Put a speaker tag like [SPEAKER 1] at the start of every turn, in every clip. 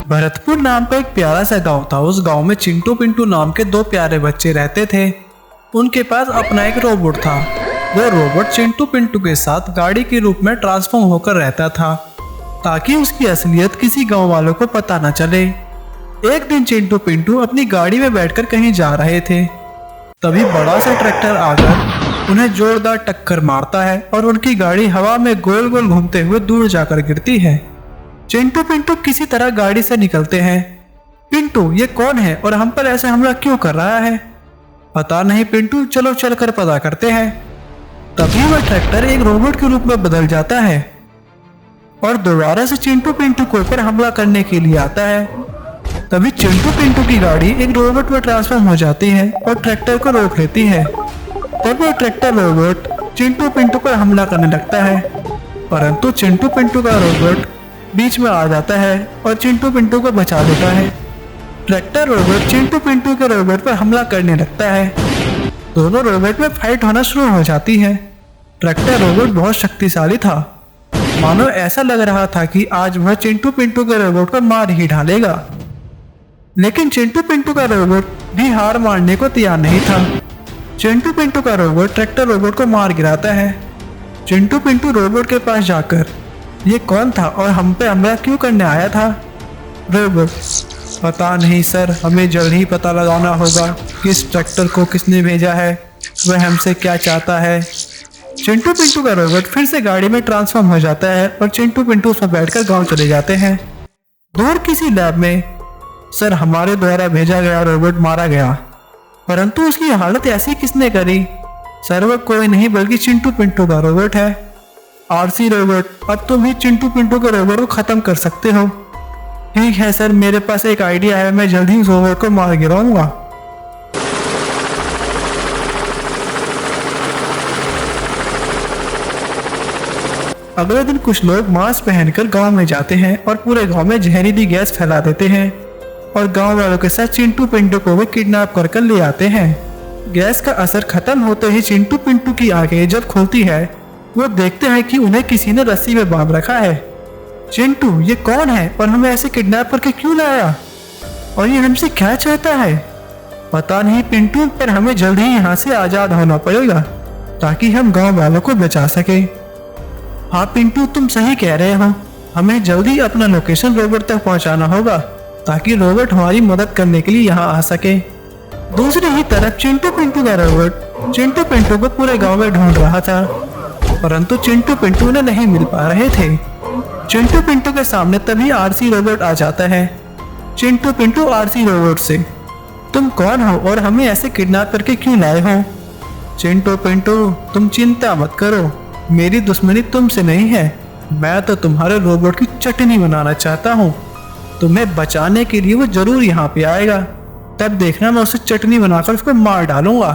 [SPEAKER 1] भरतपुर नाम का एक प्यारा सा गांव था। उस गांव में चिंटू पिंटू नाम के दो प्यारे बच्चे रहते थे। उनके पास अपना एक रोबोट था। वो रोबोट चिंटू पिंटू के साथ गाड़ी के रूप में ट्रांसफॉर्म होकर रहता था ताकि उसकी असलियत किसी गांव वालों को पता न चले। एक दिन चिंटू पिंटू अपनी गाड़ी में बैठकर कहीं जा रहे थे। तभी बड़ा सा ट्रैक्टर आकर उन्हें जोरदार टक्कर मारता है और उनकी गाड़ी हवा में गोल गोल घूमते हुए दूर जाकर गिरती है। चिंटू पिंटू किसी तरह गाड़ी से निकलते हैं। पिंटू ये कौन है और हम पर ऐसे हमला क्यों कर रहा है? पता नहीं पिंटू, चलो चलकर पता करते हैं। तभी वह ट्रैक्टर एक रोबोट के रूप में बदल जाता है और दोबारा से चिंटू पिंटू के ऊपर हमला करने के लिए आता है। तभी चिंटू पिंटू की गाड़ी एक रोबोट में ट्रांसफॉर्म हो जाती है और ट्रैक्टर को रोक लेती है। तब वो ट्रैक्टर रोबोट चिंटू पिंटू पर हमला करने लगता है, परंतु चिंटू पिंटू का रोबोट बीच में आ जाता है और चिंटू पिंटू को बचा देता है। ट्रैक्टर रोबोट चिंटू पिंटू के रोबोट पर हमला करने लगता है। दोनों रोबोट में फाइट होना शुरू हो जाती है। ट्रैक्टर रोबोट बहुत शक्तिशाली था। मानो ऐसा लग रहा था कि आज वह चिंटू पिंटू के रोबोट को मार ही डालेगा। लेकिन चिंटू पिंटू का रोबोट भी हार मानने को तैयार नहीं था। चिंटू पिंटू का रोबोट ट्रैक्टर रोबोट को मार गिराता है। चिंटू पिंटू रोबोट के पास जाकर ये कौन था और हम पे हमला क्यों करने आया था? रोबोट: पता नहीं सर, हमें जल्द ही पता लगाना होगा कि इस ट्रैक्टर को किसने भेजा है, वह हमसे क्या चाहता है। चिंटू पिंटू का रोबोट फिर से गाड़ी में ट्रांसफॉर्म हो जाता है और चिंटू पिंटू उसमें बैठकर गांव चले जाते हैं। दूर किसी लैब में सर, हमारे द्वारा भेजा गया रोबोट मारा गया, परंतु उसकी हालत ऐसी किसने करी? सर, वह कोई नहीं बल्कि चिंटू पिंटू का रोबोट है। आरसी रोबोट, अब तुम ही चिंटू पिंटू के रोबोट को खत्म कर सकते हो। ठीक है सर, मेरे पास एक आइडिया है, मैं जल्द ही उस रोबोट को मार गिराऊंगा। अगले दिन कुछ लोग मास्क पहनकर गांव में जाते हैं और पूरे गांव में जहरीली गैस फैला देते हैं और गांव वालों के साथ चिंटू पिंटू को भी किडनैप कर ले आते हैं। गैस का असर खत्म होते ही चिंटू पिंटू की आंखें जब खुलती है, वो देखते हैं कि उन्हें किसी ने रस्सी में बांध रखा है। चिंटू ये कौन है और हमें ऐसे किडनैप करके क्यों लाया, और ये हमसे क्या चाहता है? पता नहीं पिंटू, पर हमें जल्द ही यहाँ से आजाद होना पड़ेगा ताकि हम गांव वालों को बचा सके। हाँ पिंटू, तुम सही कह रहे हो, हमें जल्दी अपना लोकेशन रोबोट तक पहुँचाना होगा ताकि रोबोट हमारी मदद करने के लिए यहाँ आ सके। दूसरी ही तरफ चिंटू पिंटू का रोबोट चिंटू पिंटू को पूरे गाँव में ढूंढ रहा था, परंतु चिंटू पिंटू ने नहीं मिल पा रहे थे। चिंटू पिंटू के सामने तभी आरसी रोबोट आ जाता है। चिंटू पिंटू आरसी रोबोट से: तुम कौन हो और हमें ऐसे किडनैप करके क्यों लाए हो? चिंटू पिंटू, तुम चिंता मत करो, मेरी दुश्मनी तुमसे नहीं है, मैं तो तुम्हारे रोबोट की चटनी बनाना चाहता हूँ। तुम्हें बचाने के लिए वो जरूर यहाँ पे आएगा, तब देखना मैं उसे चटनी बनाकर उसको मार डालूंगा।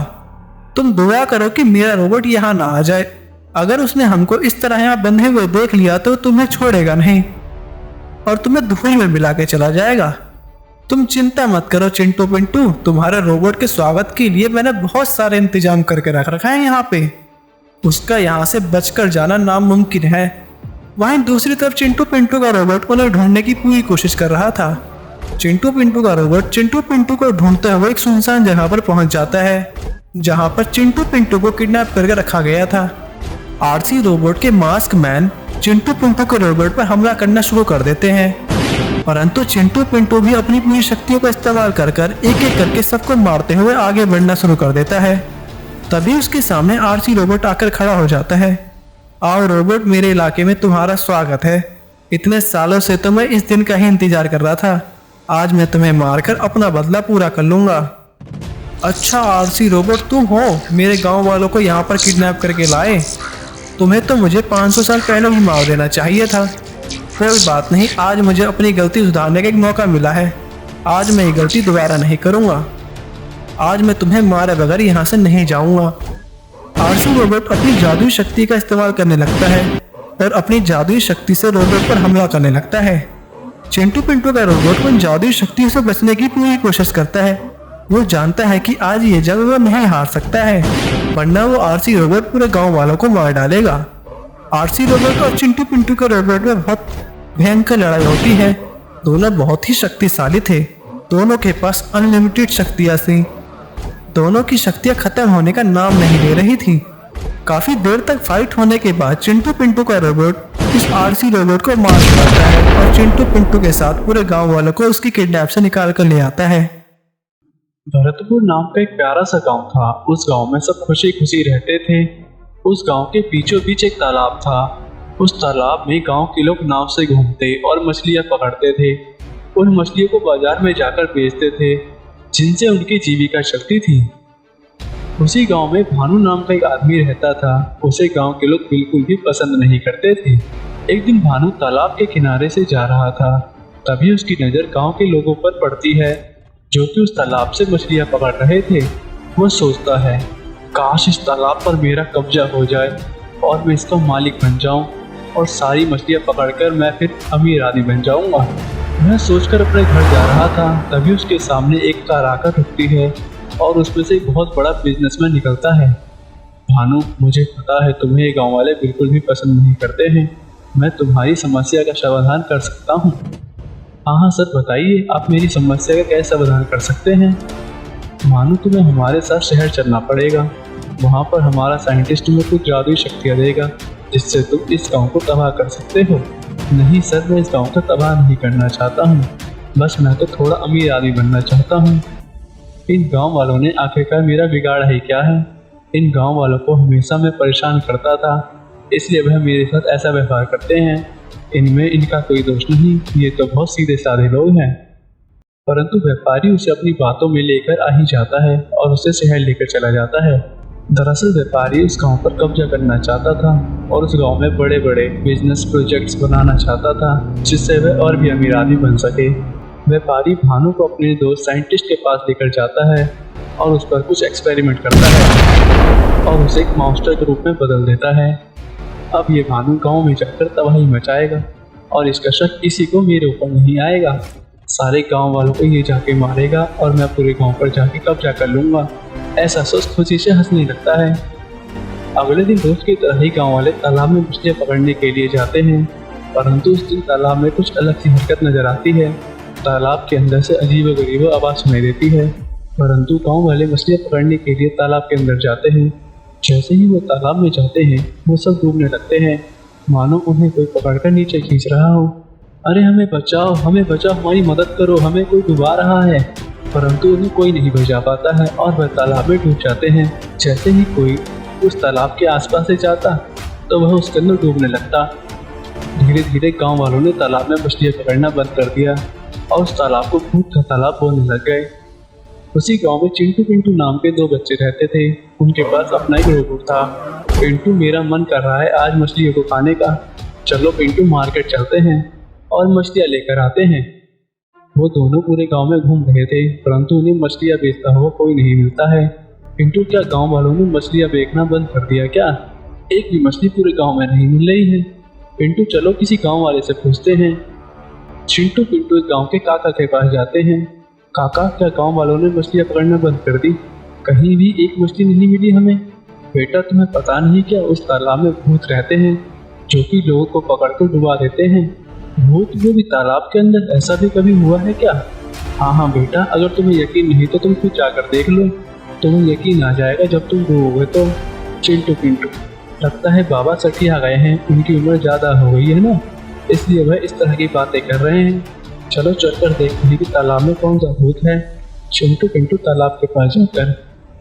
[SPEAKER 1] तुम दुआ करो कि मेरा रोबोट यहाँ ना आ जाए। अगर उसने हमको इस तरह यहाँ बंधे हुए देख लिया तो तुम्हें छोड़ेगा नहीं और तुम्हें धूल में मिला के चला जाएगा। तुम चिंता मत करो चिंटू पिंटू, तुम्हारे रोबोट के स्वागत के लिए मैंने बहुत सारे इंतजाम करके रख रखा है यहाँ पे। उसका यहाँ से बचकर जाना नामुमकिन है। वहीं दूसरी तरफ चिंटू पिंटू का रोबोट उन्हें ढूंढने की पूरी कोशिश कर रहा था। चिंटू पिंटू का रोबोट चिंटू पिंटू को ढूंढते हुए एक सुनसान जगह पर पहुंच जाता है जहां पर चिंटू पिंटू को किडनैप करके रखा गया था। आरसी रोबोट के मास्क मैन चिंटू पिंटू के रोबोट पर हमला करना शुरू कर देते हैं, परंतु चिंटू पिंटू भी अपनी पूरी शक्तियों का इस्तेमाल कर एक एक करके सबको मारते हुए आगे बढ़ना शुरू कर देता है। तभी उसके सामने आरसी रोबोट आकर खड़ा हो जाता है। आओ रोबोट, मेरे इलाके में तुम्हारा स्वागत है। इतने सालों से तो मैं इस दिन का ही इंतजार कर रहा था। आज मैं तुम्हें मारकर अपना बदला पूरा कर लूंगा। अच्छा आरसी रोबोट तुम हो, मेरे गांव वालों को यहाँ पर किडनैप करके लाए। तुम्हें तो मुझे 500 साल पहले ही मार देना चाहिए था। कोई बात नहीं, आज मुझे अपनी गलती सुधारने का एक मौका मिला है। आज मैं ये गलती दोबारा नहीं करूँगा। आज मैं तुम्हें मारे बगैर यहाँ से नहीं जाऊंगा। आरसी रोबोट अपनी जादुई शक्ति का इस्तेमाल करने लगता है और अपनी जादुई शक्ति से रोबोट पर हमला करने लगता है। चिंटू पिंटू का रोबोट उन जादुई शक्ति से बचने की पूरी कोशिश करता है। वो जानता है कि आज ये जंग वो नहीं हार सकता है, वरना वो आरसी रोबोट पूरे गांव वालों को मार डालेगा। आरसी रोबोट और चिंटू पिंटू के रोबोट में बहुत भयंकर लड़ाई होती है। दोनों बहुत ही शक्तिशाली थे। दोनों के पास अनलिमिटेड शक्तियां थी। दोनों की शक्तियां खत्म होने का नाम नहीं ले रही थी। काफी देर तक फाइट होने के बाद चिंटू पिंटू का रोबोट इस आरसी रोबोट को मार डालता है और चिंटू पिंटू के साथ पूरे गांव वालों को उसकी किडनैप से निकाल कर ले आता है।
[SPEAKER 2] भरतपुर नाम का एक प्यारा सा गांव था। उस गांव में सब खुशी खुशी रहते थे। उस गांव के बीचों बीच एक तालाब था। उस तालाब में गांव के लोग नाव से घूमते और मछलियां पकड़ते थे। उन मछलियों को बाजार में जाकर बेचते थे, जिनसे उनकी जीविका चलती थी। उसी गांव में भानु नाम का एक आदमी रहता था। उसे गांव के लोग बिल्कुल भी पसंद नहीं करते थे। एक दिन भानु तालाब के किनारे से जा रहा था, तभी उसकी नज़र गांव के लोगों पर पड़ती है, जो कि उस तालाब से मछलियां पकड़ रहे थे। वो सोचता है, काश इस तालाब पर मेरा कब्जा हो जाए और मैं इसका मालिक बन जाऊं और सारी मछलियां पकड़कर मैं फिर अमीर आदमी बन जाऊंगा। वह सोचकर अपने घर जा रहा था, तभी उसके सामने एक कार आकर रुकती है और उसमें से एक बहुत बड़ा बिजनेसमैन निकलता है। भानु, मुझे पता है तुम्हें ये गाँव वाले बिल्कुल भी पसंद नहीं करते हैं। मैं तुम्हारी समस्या का समाधान कर सकता हूँ। हाँ सर, बताइए आप मेरी समस्या का कैसे समाधान कर सकते हैं। मानो तुम्हें हमारे साथ शहर चलना पड़ेगा। वहाँ पर हमारा साइंटिस्ट तुम्हें कुछ जादुई शक्तियाँ देगा, जिससे तुम इस गांव को तबाह कर सकते हो। नहीं सर, मैं इस गांव को तबाह नहीं करना चाहता हूँ, बस मैं तो थोड़ा अमीर आदमी बनना चाहता हूँ। इन गांव वालों ने आखिरकार मेरा बिगाड़ा ही क्या है। इन गांव वालों को हमेशा मैं परेशान करता था, इसलिए वह मेरे साथ ऐसा व्यवहार करते हैं। इनमें इनका कोई दोष नहीं, ये तो बहुत सीधे साधे लोग हैं। परंतु व्यापारी उसे अपनी बातों में लेकर आ ही जाता है और उसे शहर लेकर चला जाता है। दरअसल व्यापारी उस गांव पर कब्जा करना चाहता था और उस गांव में बड़े बड़े बिजनेस प्रोजेक्ट्स बनाना चाहता था, जिससे वह और भी अमीर आदमी बन सके। व्यापारी भानु को अपने दोस्त साइंटिस्ट के पास लेकर जाता है और उस पर कुछ एक्सपेरिमेंट करता है और उसे एक मॉन्स्टर के रूप में बदल देता है। अब ये भानु गांव में जाकर तबाही मचाएगा और इसका शक किसी को मेरे ऊपर नहीं आएगा। सारे गांव वालों को ये जाके मारेगा और मैं पूरे गांव पर जाके कब्जा कर लूंगा। ऐसा सोच खुशी से हंसने लगता है। अगले दिन रोज की तरह ही गांव वाले तालाब में मछलियां पकड़ने के लिए जाते हैं, परंतु उस दिन तालाब में कुछ अलग सी हरकत नजर आती है। तालाब के अंदर से अजीबोगरीब आवाज सुनाई देती है, परंतु गांव वाले मछलियां पकड़ने के लिए तालाब के अंदर जाते हैं। जैसे ही वो तालाब में जाते हैं, वो सब डूबने लगते हैं, मानो उन्हें कोई पकड़कर नीचे खींच रहा हो। अरे हमें बचाओ, हमारी मदद करो, हमें कोई डुबा रहा है। परंतु उन्हें कोई नहीं बचा पाता है और वह तालाब में डूब जाते हैं। जैसे ही कोई उस तालाब के आसपास से जाता तो वह उसके अंदर डूबने लगता। धीरे धीरे गांव वालों ने तालाब में मछलियां पकड़ना बंद कर दिया और उस तालाब को भूत का तालाब बोलने लग गए। उसी गांव में चिंटू पिंटू नाम के दो बच्चे रहते थे। उनके पास अपना एक रोबोट था। पिंटू, मेरा मन कर रहा है आज मछलियों को खाने का। चलो पिंटू, मार्केट चलते हैं और मछलियाँ लेकर आते हैं। वो दोनों पूरे गांव में घूम रहे थे, परंतु उन्हें मछलियाँ बेचता हुआ कोई नहीं मिलता है। पिंटू, क्या गांव वालों ने मछलियाँ बेचना बंद कर दिया क्या? एक भी मछली पूरे गांव में नहीं मिल रही है। पिंटू, चलो किसी गांव वाले से पूछते हैं। चिंटू पिंटू गांव के काका के पास जाते हैं। काका, क्या गांव वालों ने मछलियाँ पकड़ना बंद कर दी? कहीं भी एक मछली नहीं मिली हमें। बेटा, तुम्हें पता नहीं क्या उस तालाब में भूत रहते हैं जो कि लोगों को पकड़कर डुबा देते हैं। भूत वो भी तालाब के अंदर, ऐसा भी कभी हुआ है क्या? हाँ बेटा, अगर तुम्हें यकीन नहीं तो तुम खुद जाकर देख लो, तुम्हें यकीन आ जाएगा जब तुम डूबोगे तो। चिंटू पिंटू, लगता है बाबा सठी आ गए हैं, उनकी उम्र ज़्यादा हो गई है ना, इसलिए वह इस तरह की बातें कर रहे हैं। चलो चलकर देखते हैं कि तालाब में कौन सा भूत है। चिंटू पिंटू तालाब के पास जाकर,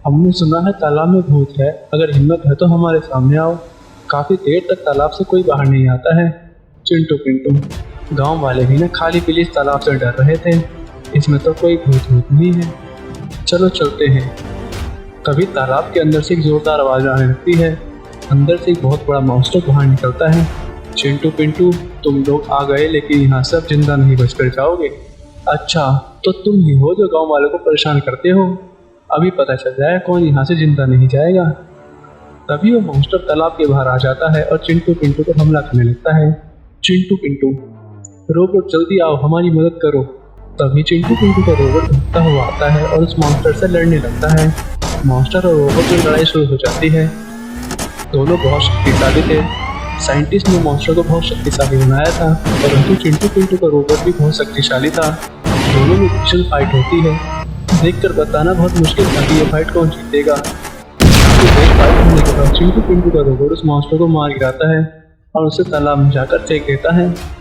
[SPEAKER 2] हमने सुना है तालाब में भूत है, अगर हिम्मत है तो हमारे सामने आओ। काफ़ी देर तक तालाब से कोई बाहर नहीं आता है। चिंटू पिंटू, गांव वाले भी ना खाली पीली इस तालाब से डर रहे थे, इसमें तो कोई भूत नहीं है। चलो चलते हैं। तभी तालाब के अंदर से एक जोरदार आवाज़ आने लगती है। अंदर से एक बहुत बड़ा मॉन्स्टर बाहर निकलता है। चिंटू पिंटू, तुम लोग आ गए, लेकिन यहाँ सब जिंदा नहीं बचकर जाओगे। अच्छा, तो तुम ही हो जो गांव वालों को परेशान करते हो। अभी पता चल जाए कौन यहाँ से जिंदा नहीं जाएगा। तभी वो मॉन्स्टर तालाब के बाहर आ जाता है और चिंटू पिंटू पर हमला करने लगता है। चिंटू पिंटू, रोबोट जल्दी आओ, हमारी मदद करो। तभी चिंटू पिंटू का रोबोट भागता हुआ आता है और उस मॉन्स्टर से लड़ने लगता है। मॉन्स्टर और रोबोट की लड़ाई शुरू हो जाती है। दोनों बहुत शक्तिशाली थे। साइंटिस्ट ने मॉन्स्टर को बहुत शक्तिशाली बनाया था, परंतु चिंटू पिंटू का रोबोट भी बहुत शक्तिशाली था। दोनों में भीषण फाइट होती है। देखकर बताना बहुत मुश्किल था कि ये फाइट कौन जीतेगा। फाइट होने के बाद चिंटू पिंटू का रोबोट उस मॉन्स्टर को मार गिराता है और उसे तालाब में जाकर फेंक देता है।